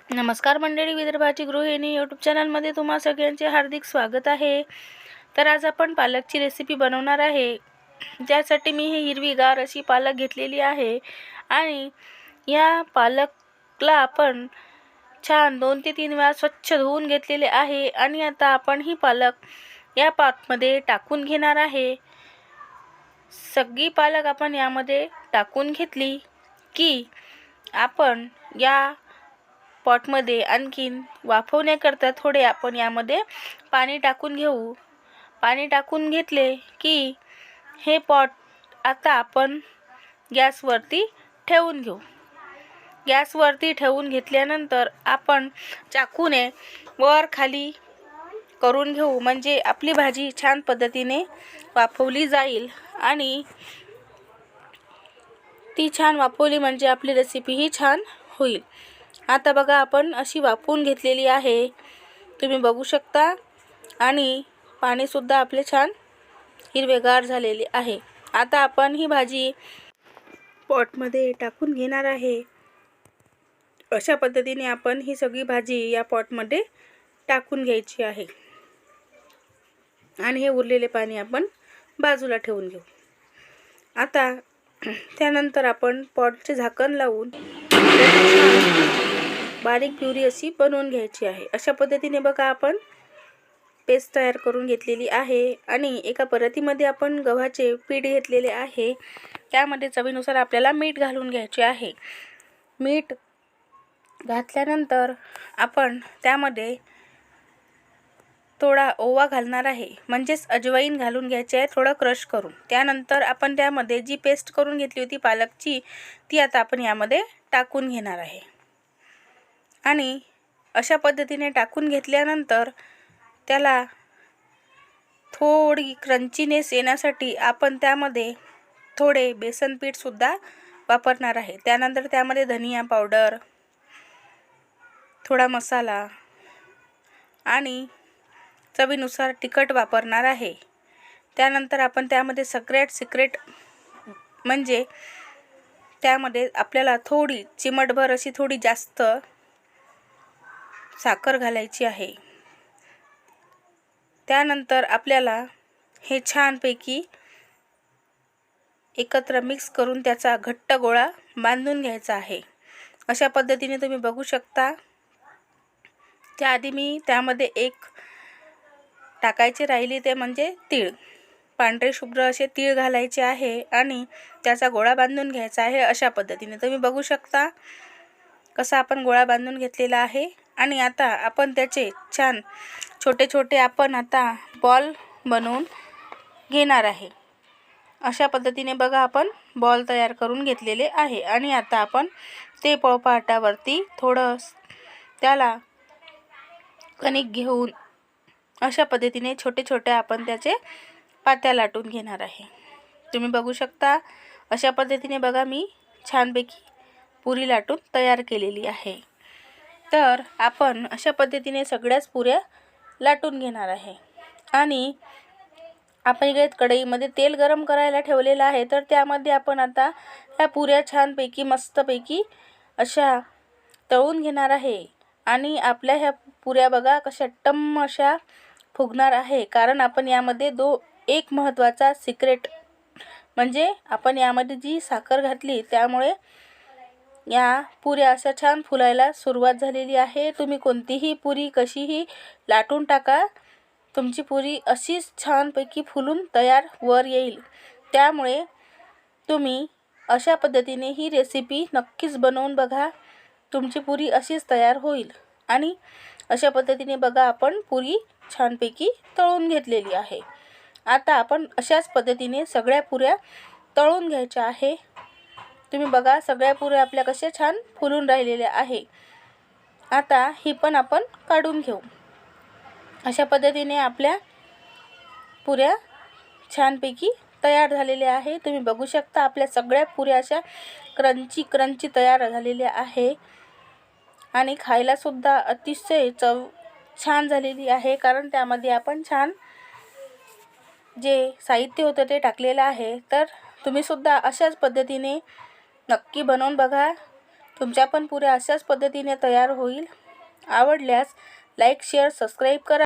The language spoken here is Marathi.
नमस्कार मंडळी, विदर्भाची गृहिणी यूट्यूब चॅनलमध्ये तुम्हा सगळ्यांचे हार्दिक स्वागत आहे. तर आज आपण पालकची रेसिपी बनवणार आहे. त्यासाठी मी ही हिरवीगार अशी पालक घेतलेली आहे आणि या पालकला आपण छान 2 ते 3 वेळा स्वच्छ धुवून घेतलेले आहे आणि आता आपण ही पालक या पॉटमध्ये टाकून घेणार आहे. सगळी पालक आपण यामध्ये टाकून घेतली की आपण या पॉटमध्ये आणखीन वाफवण्याकरता थोडे आपण यामध्ये पाणी टाकून घेऊ. पाणी टाकून घेतले की हे पॉट आता आपण गॅसवरती ठेवून घेऊ. गॅसवरती ठेवून घेतल्यानंतर आपण चाकूने वर खाली करून घेऊ, म्हणजे आपली भाजी छान पद्धतीने वाफवली जाईल आणि ती छान वाफवली म्हणजे आपली रेसिपी ही छान होईल. आता बघा, आपण अशी वाफवून घेतलेली आहे, तुम्ही बघू शकता. आणि पाणीसुद्धा आपले छान हिरवेगार झालेले आहे. आता आपण ही भाजी पॉटमध्ये टाकून घेणार आहे. अशा पद्धतीने आपण ही सगळी भाजी या पॉटमध्ये टाकून घ्यायची आहे आणि हे उरलेले पाणी आपण बाजूला ठेवून घेऊ. आता त्यानंतर आपण पॉटचे झाकण लावून बारीक प्युरी अशी बनवून घ्यायची आहे. अशा पद्धतीने बघा, आपण पेस्ट तयार करून घेतलेली आहे आणि एका परातीमध्ये आपण गव्हाचे पीठ घेतलेले आहे. त्यामध्ये चवीनुसार आपल्याला मीठ घालून घ्यायचे आहे. मीठ घातल्यानंतर आपण त्यामध्ये थोडा ओवा घालणार आहे, म्हणजेच अजवाईन घालून घ्यायचे आहे थोडं क्रश करून. त्यानंतर आपण त्यामध्ये जी पेस्ट करून घेतली होती पालकची, ती आता आपण यामध्ये टाकून घेणार आहे. आणि अशा पद्धतीने टाकून घेतल्यानंतर त्याला थोडी क्रंचीनेस येण्यासाठी आपण त्यामध्ये थोडे बेसन पीठसुद्धा वापरणार आहे. त्यानंतर त्यामध्ये धनिया पावडर, थोडा मसाला आणि चवीनुसार तिखट वापरणार आहे. त्यानंतर आपण त्यामध्ये सगळ्यात सिक्रेट म्हणजे त्यामध्ये आपल्याला थोडी चिमटभर अशी थोडी जास्त साखर घालायची आहे. त्यानंतर आपल्याला हे छानपैकी एकत्र मिक्स करून त्याचा घट्ट गोळा बांधून घ्यायचा आहे. अशा पद्धतीने तुम्ही बघू शकता. त्याआधी मी त्यामध्ये एक टाकायचे राहिले ते म्हणजे तीळ, पांढरे शुभ्र असे तीळ घालायचे आहे आणि त्याचा गोळा बांधून घ्यायचा आहे. अशा पद्धतीने तुम्ही बघू शकता कसा आपण गोळा बांधून घेतलेला आहे. आणि आता आपण त्याचे छान छोटे छोटे आपण आता बॉल बनवून घेणार आहे. अशा पद्धतीने बघा, आपण बॉल तयार करून घेतलेले आहे. आणि आता आपण ते पोळपाटावरती थोडं त्याला कणिक घेऊन अशा पद्धतीने छोटे छोटे आपण त्याचे पात्या लाटून घेणार आहे. तुम्ही बघू शकता. अशा पद्धतीने बघा, मी छानपैकी पुरी लाटून तयार केलेली आहे. तर आपण अशा पद्धतीने सगळ्याच पुऱ्या लाटून घेणार आहे. आणि आपण इकडे कढईमध्ये तेल गरम करायला ठेवलेलं आहे, तर त्यामध्ये आपण आता ह्या पुऱ्या छानपैकी मस्तपैकी अशा तळून घेणार आहे. आणि आपल्या ह्या पुऱ्या बघा कशा टम्म अशा फुगणार आहे, कारण आपण यामध्ये एक महत्त्वाचा सिक्रेट म्हणजे आपण यामध्ये जी साखर घातली, त्यामुळे या पुऱ्या अशा छान फुलायला सुरुवात झालेली आहे. तुम्ही कोणतीही पुरी कशीही लाटून टाका, तुमची पुरी अशीच छानपैकी फुलून तयार वर येईल. त्यामुळे तुम्ही अशा पद्धतीने ही रेसिपी नक्कीच बनवून बघा, तुमची पुरी अशीच तयार होईल. आणि अशा पद्धतीने बघा, आपण पुरी छानपैकी तळून घेतलेली आहे. आता आपण अशाच पद्धतीने सगळ्या पुऱ्या तळून घ्यायच्या आहे. तुम्ही बघा, सगळ्या पुऱ्या आपल्या कशा छान फुलून राहिलेल्या आहे. आता ही पण आपण काढून घेऊ. अशा पद्धतीने आपल्या पुऱ्या छानपैकी तयार झालेल्या आहे. तुम्ही बघू शकता, आपल्या सगळ्या पुऱ्या अशा क्रंची तयार झालेल्या आहे आणि खायलासुद्धा अतिशय चव छान झालेली आहे, कारण त्यामध्ये आपण छान जे साहित्य होतं ते टाकलेलं आहे. तर तुम्हीसुद्धा अशाच पद्धतीने नक्की बनवून बघा. तुमच्या पण पुऱ्या अशाच पद्धतीने तयार होईल. आवडल्यास लाईक, शेअर, सबस्क्राईब करा.